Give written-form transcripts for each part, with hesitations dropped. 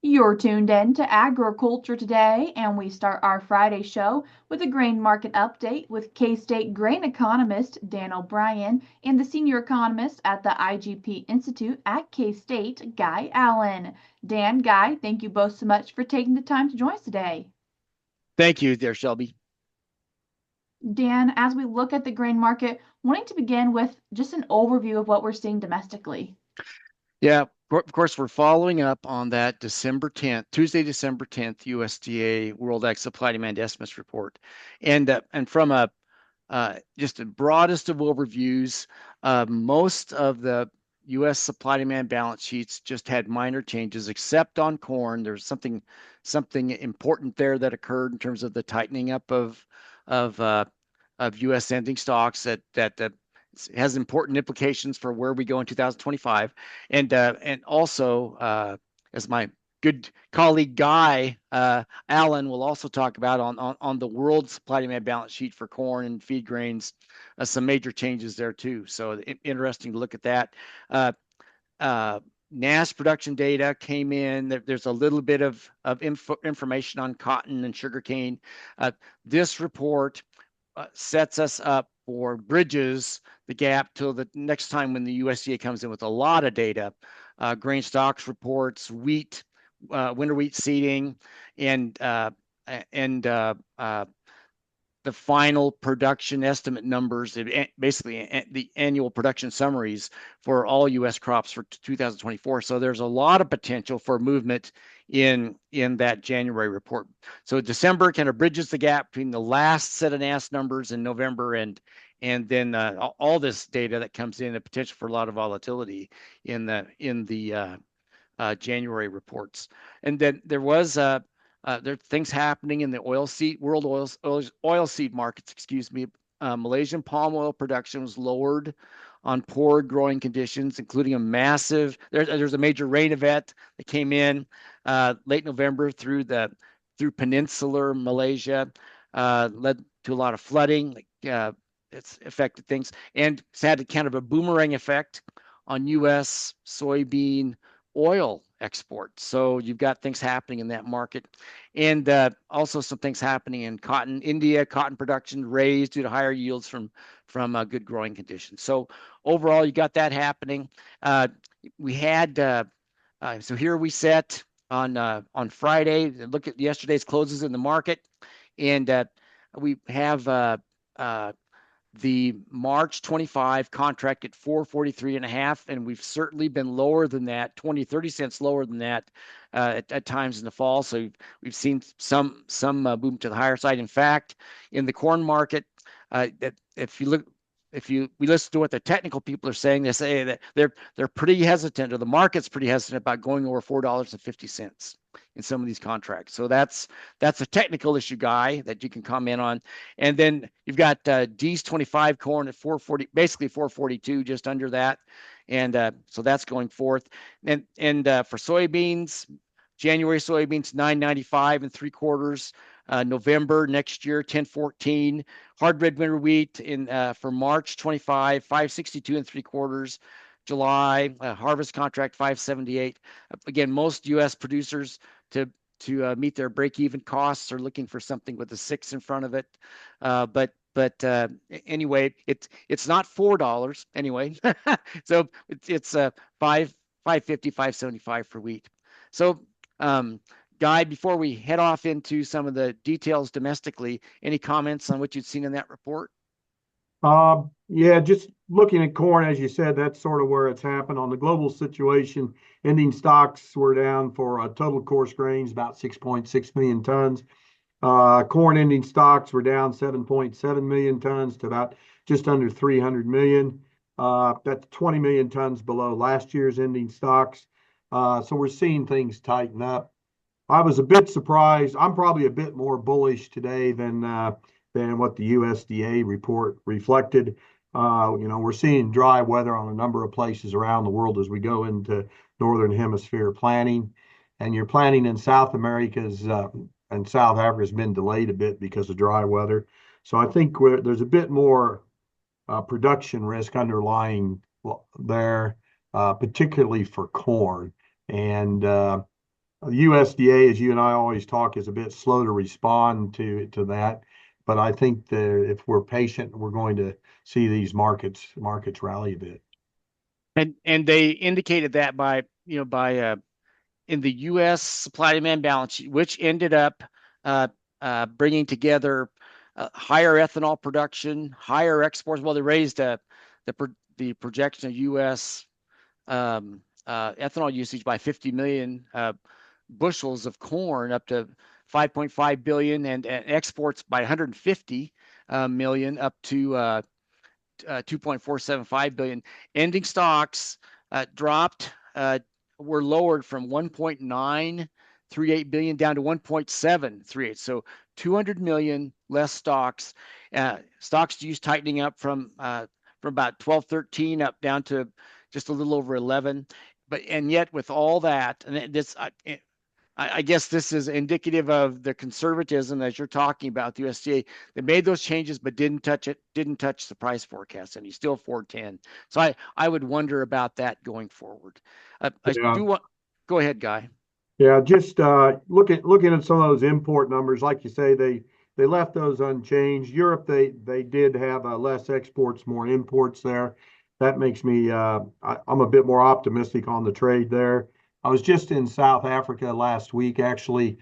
You're tuned in to Agriculture Today, and we start our Friday show with a grain market update with K-State grain economist Dan O'Brien and the senior economist at the IGP Institute at K-State, Guy Allen. Dan, Guy, thank you both so much for taking the time to join us today. Thank you there, Shelby. Dan, as we look at the grain market, wanting to begin with just an overview of what we're seeing domestically. Yeah, of course, we're following up on that December 10th, Tuesday, December 10th, USDA World Ag Supply Demand Estimates report. And from a just the broadest of overviews, most of the U.S. supply demand balance sheets just had minor changes, except on corn. There's something important there that occurred in terms of the tightening up of uh, of U.S. ending stocks that has important implications for where we go in 2025, and also as my good colleague Guy Allen will also talk about on the world supply demand balance sheet for corn and feed grains, some major changes there too. So interesting to look at that. Uh, uh, NAS production data came in. There's a little bit of information on cotton and sugarcane. This report sets us up for bridges the gap till the next time when the USDA comes in with a lot of data, grain stocks reports, wheat, winter wheat seeding, and uh, and the final production estimate numbers, basically the annual production summaries for all U.S. crops for 2024. So there's a lot of potential for movement in that January report. So December kind of bridges the gap between the last set of NAS numbers in November and then all this data that comes in, the potential for a lot of volatility in the January reports. And then there are things happening in the world oil seed markets. Excuse me. Malaysian palm oil production was lowered on poor growing conditions, including a massive. There's a major rain event that came in late November through peninsular Malaysia, led to a lot of flooding. It's affected things, and it's had kind of a boomerang effect on U.S. soybean oil exports. So you've got things happening in that market, and also some things happening in cotton. India cotton production raised due to higher yields from good growing conditions. So overall, you got that happening. We had so here we set on Friday. Look at yesterday's closes in the market, and we have uh, the March 25 contract at 443 and a half, and we've certainly been lower than that, 20-30 cents lower than that at times in the fall. So we've seen some movement to the higher side. In fact, in the corn market, that if we listen to what the technical people are saying, they say that they're pretty hesitant, or the market's pretty hesitant about going over $4.50 in some of these contracts. So that's a technical issue, Guy, that you can comment on. And then you've got D's 25 corn at 440, basically 442, just under that. And so that's going forth. And for soybeans, January soybeans 995 and 3/4. November next year 1014. Hard red winter wheat in for March 25 562 and 3/4. July harvest contract 578. Again, most U.S. producers to meet their break-even costs are looking for something with a 6 in front of it. But anyway, it's not $4 anyway. So it's 550, 575 for wheat. So Guy, before we head off into some of the details domestically, any comments on what you'd seen in that report? Yeah, just looking at corn, as you said, that's sort of where it's happened on the global situation. Ending stocks were down for total coarse grains about 6.6 million tons. Corn ending stocks were down 7.7 million tons to about just under 300 million. That's 20 million tons below last year's ending stocks. So we're seeing things tighten up. I was a bit surprised. I'm probably a bit more bullish today than what the USDA report reflected. We're seeing dry weather on a number of places around the world as we go into northern hemisphere planting, and your planting in South America's and South Africa has been delayed a bit because of dry weather. So I think there's a bit more production risk underlying there, particularly for corn. And The USDA, as you and I always talk, is a bit slow to respond to that. But I think that if we're patient, we're going to see these markets rally a bit. And they indicated that by in the U.S. supply demand balance sheet, which ended up uh, bringing together higher ethanol production, higher exports. Well, they raised the projection of U.S. Ethanol usage by 50 million bushels of corn up to 5.5 billion, and exports by 150 million up to 2.475 billion. Ending stocks dropped, were lowered from 1.938 billion down to 1.738. So 200 million less stocks. Stocks to use tightening up from about 12, 13 up down to just a little over 11. And yet with all that, and this I guess this is indicative of the conservatism as you're talking about the USDA. They made those changes, but didn't touch the price forecast, and he's still 410. So I would wonder about that going forward. I Yeah. do want. Go ahead, Guy. Yeah, just looking at some of those import numbers, like you say, they left those unchanged. Europe, they did have less exports, more imports there. That makes me I'm a bit more optimistic on the trade there. I was just in South Africa last week, actually,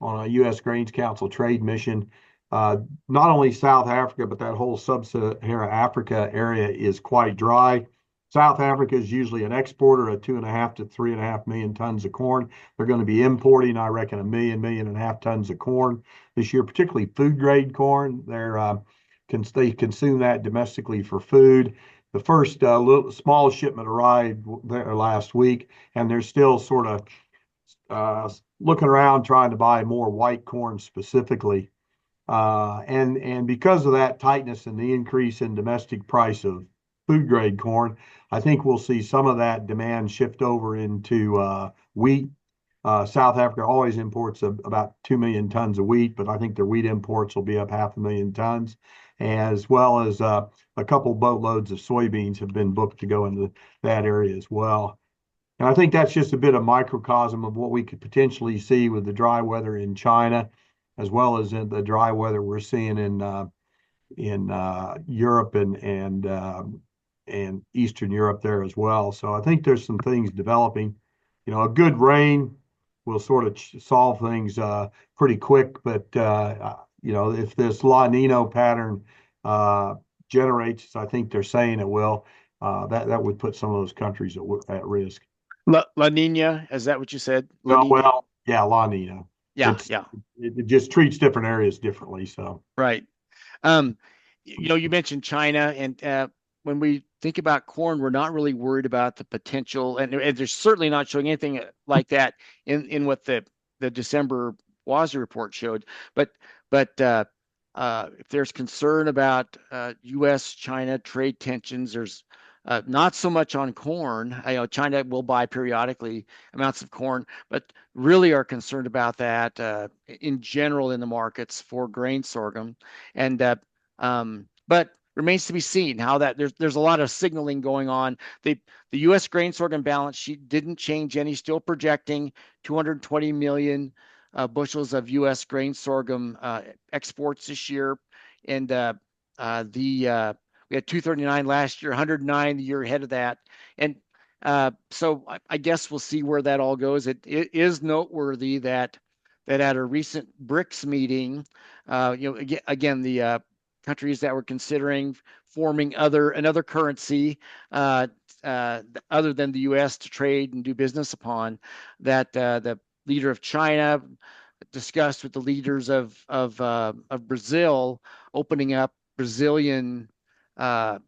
on a U.S. Grains Council trade mission. Not only South Africa, but that whole sub-Saharan Africa area is quite dry. South Africa is usually an exporter of 2.5 to 3.5 million tons of corn. They're going to be importing, I reckon, a million and a half tons of corn this year, particularly food grade corn. They consume that domestically for food. The first small shipment arrived there last week, and they're still sort of looking around trying to buy more white corn specifically. And because of that tightness and the increase in domestic price of food grade corn, I think we'll see some of that demand shift over into wheat. South Africa always imports about 2 million tons of wheat, but I think their wheat imports will be up 500,000 tons, as well as a couple boatloads of soybeans have been booked to go into that area as well. And I think that's just a bit of microcosm of what we could potentially see with the dry weather in China, as well as in the dry weather we're seeing in Europe and Eastern Europe there as well. So I think there's some things developing. A good rain will sort of solve things pretty quick, but if this La Nina pattern generates, as I think they're saying it will, that would put some of those countries at risk. La Nina, is that what you said? La Nina? Well, yeah, La Nina. Yeah, yeah. It just treats different areas differently. So Right. Um, you mentioned China, and when we think about corn, we're not really worried about the potential, and they're certainly not showing anything like that in what the December WASDE report showed. But if there's concern about U.S.-China trade tensions, there's not so much on corn. China will buy periodically amounts of corn, but really are concerned about that in general in the markets for grain sorghum. And but remains to be seen how that there's a lot of signaling going on. The U.S. grain sorghum balance sheet didn't change any, still projecting 220 million bushels of U.S. grain sorghum exports this year, and we had 239 last year, 109 the year ahead of that, and so I guess we'll see where that all goes. It is noteworthy that at a recent BRICS meeting, again the countries that were considering forming another currency other than the U.S. to trade and do business upon, that the leader of China discussed with the leaders of Brazil opening up Brazilian, I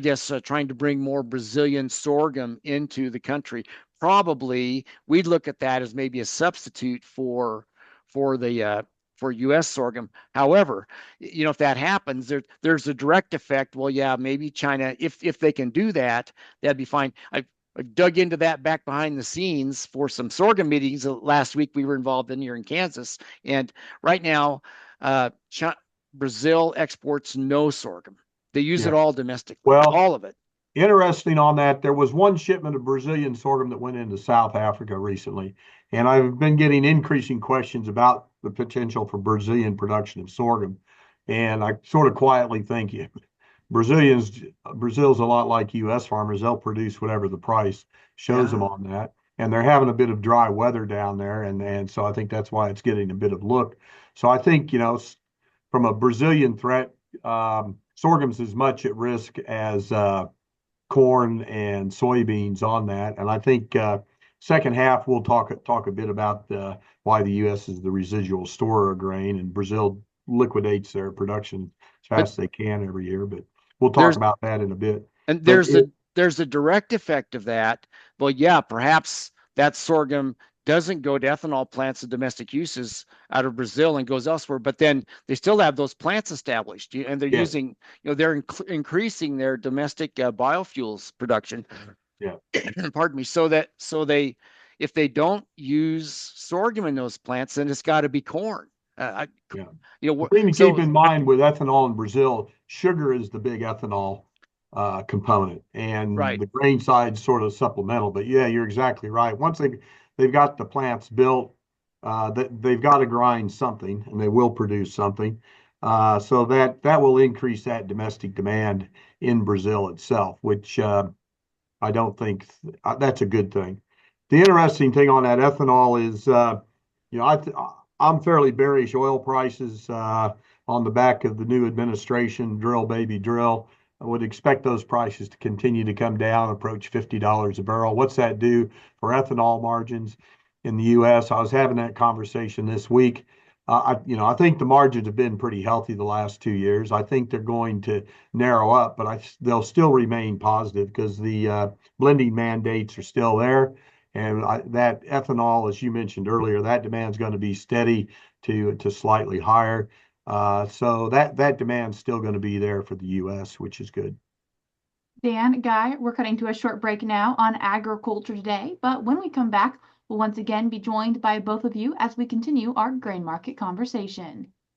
guess, trying to bring more Brazilian sorghum into the country. Probably we'd look at that as maybe a substitute for the for U.S. sorghum. However, if that happens, there's a direct effect. Well, yeah, maybe China, if they can do that, that'd be fine. I dug into that back behind the scenes for some sorghum meetings last week we were involved in here in Kansas, and right now, Brazil exports no sorghum. They use yeah, it all domestically, well, all of it. Interesting on that, there was one shipment of Brazilian sorghum that went into South Africa recently, and I've been getting increasing questions about the potential for Brazilian production of sorghum. And I sort of quietly think Brazil's a lot like U.S. farmers. They'll produce whatever the price shows them Yeah. on that. And they're having a bit of dry weather down there, and so I think that's why it's getting a bit of look. So I think, from a Brazilian threat, sorghum's as much at risk as corn and soybeans on that. And I think second half we'll talk a bit about why the U.S. is the residual storer of grain, and Brazil liquidates their production as But fast as they can every year. But we'll talk there's about that in a bit. and But there's a direct effect of that. Well, yeah, perhaps that sorghum doesn't go to ethanol plants and domestic uses out of Brazil and goes elsewhere, but then they still have those plants established, and they're yes, using, they're increasing their domestic biofuels production. yeah, Pardon me. So if they don't use sorghum in those plants, then it's got to be corn. yeah. The You know, thing to keep so in mind with ethanol in Brazil, sugar is the big ethanol component, and right. the grain side's sort of supplemental. But yeah, you're exactly right. Once they've got the plants built, they've got to grind something, and they will produce something. So that will increase that domestic demand in Brazil itself, which I don't think that's a good thing. The interesting thing on that ethanol is, you know, I'm fairly bearish oil prices on the back of the new administration, drill baby drill. I would expect those prices to continue to come down, approach $50 a barrel. What's that do for ethanol margins in the U.S.? I was having that conversation this week. I think the margins have been pretty healthy the last 2 years. I think they're going to narrow up, but they'll still remain positive because the blending mandates are still there. And that ethanol, as you mentioned earlier, that demand is going to be steady to slightly higher. So that demand's still going to be there for the U.S., which is good. Dan, Guy, we're cutting to a short break now on agriculture today, but when we come back, we'll once again be joined by both of you as we continue our grain market conversation.